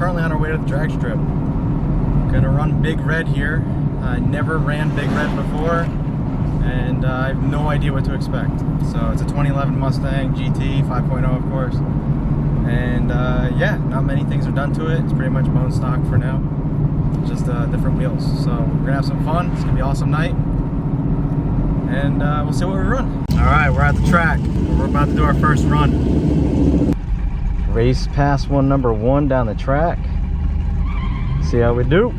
currently on our way to the drag strip. Gonna run Big Red here. I never ran Big Red before, and I have no idea what to expect. So it's a 2011 Mustang GT 5.0, of course. And yeah, not many things are done to it. It's pretty much bone stock for now. Just different wheels. So we're gonna have some fun. It's gonna be an awesome night. And we'll see what we run. All right, we're at the track. We're about to do our first run. Race pass one, number 1 down the track. See how we do.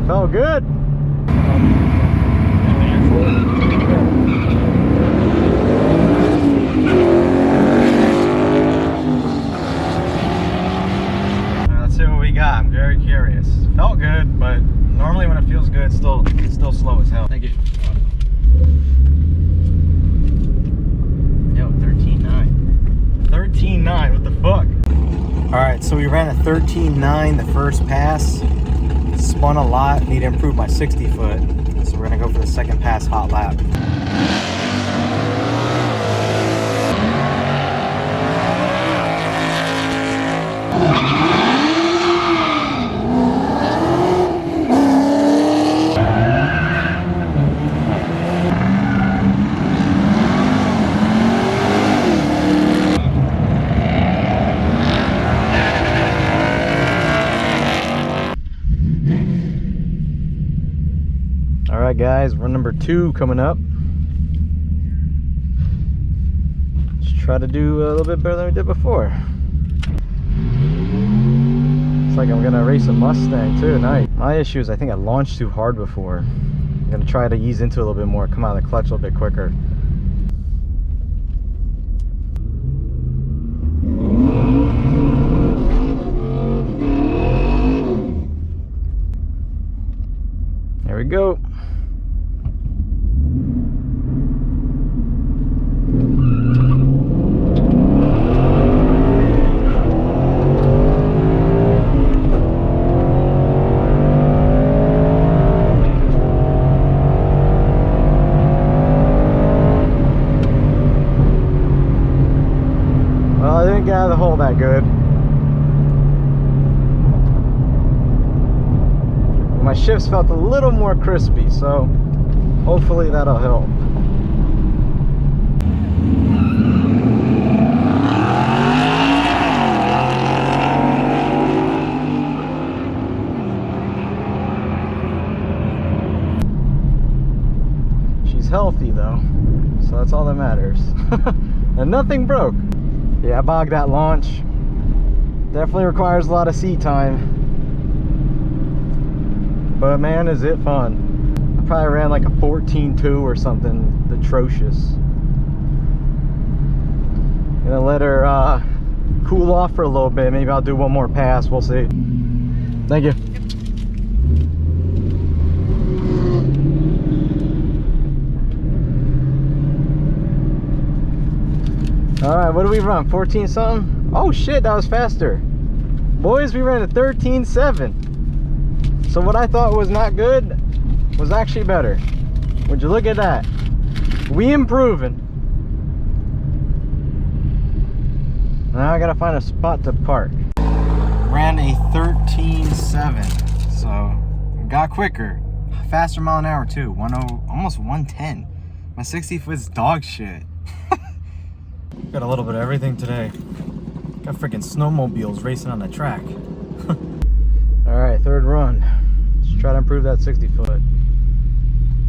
Felt good. Let's see what we got. I'm very curious. Felt good, but normally when it feels good, it's still slow as hell. Thank you. Yo, 13.9. 13.9. What the fuck? All right, so we ran a 13.9 the first pass. Spun a lot, need to improve my 60 foot. So we're gonna go for the second pass hot lap. Alright guys, run number 2 coming up. Let's try to do a little bit better than we did before. It's like I'm gonna race a Mustang too tonight. My issue is I think I launched too hard before. I'm gonna try to ease into it a little bit more, come out of the clutch a little bit quicker. There we go. Well, I didn't get out of the hole that good. My shifts felt a little more crispy, so hopefully that'll help. She's healthy though, so that's all that matters. And nothing broke. Yeah, I bogged that launch. Definitely requires a lot of seat time. But man, is it fun. I probably ran like a 14.2 or something atrocious. Gonna let her cool off for a little bit. Maybe I'll do one more pass, we'll see. Thank you. Alright, what do we run? 14 something? Oh shit, that was faster. Boys, we ran a 13.7. So what I thought was not good was actually better. Would you look at that? We improving. Now I gotta find a spot to park. Ran a 13.7, so got quicker. Faster mile an hour too, almost 110. My 60 foot's dog shit. Got a little bit of everything today. Got freaking snowmobiles racing on the track. Alright, third run. Let's try to improve that 60 foot.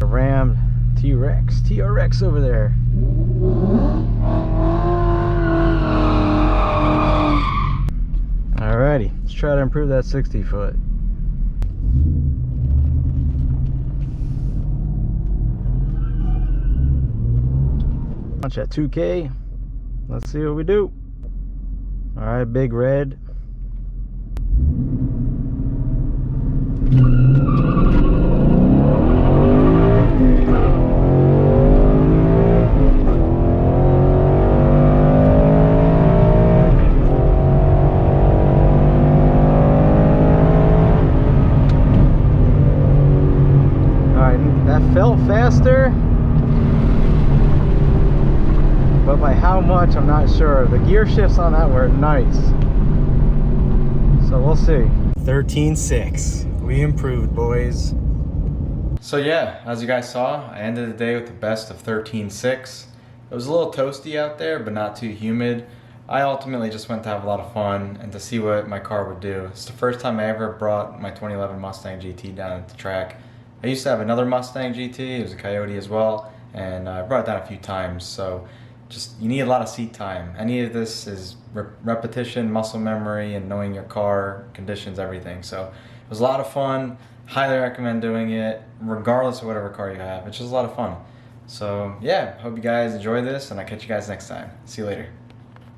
A Ram TRX over there. Alrighty, let's try to improve that 60 foot. Launch at 2K. Let's see what we do. All right, big red. Felt faster, but by how much I'm not sure. The gear shifts on that were nice, so we'll see. 13.6, we improved, boys. So yeah, as you guys saw, I ended the day with the best of 13.6. It was a little toasty out there, but not too humid. I ultimately just went to have a lot of fun and to see what my car would do. It's the first time I ever brought my 2011 Mustang GT down at the track. I used to have another Mustang GT, it was a Coyote as well, and I brought it down a few times, so just, you need a lot of seat time. Any of this is repetition, muscle memory, and knowing your car, conditions, everything. So it was a lot of fun, highly recommend doing it, regardless of whatever car you have. It's just a lot of fun. So yeah, hope you guys enjoy this, and I'll catch you guys next time. See you later.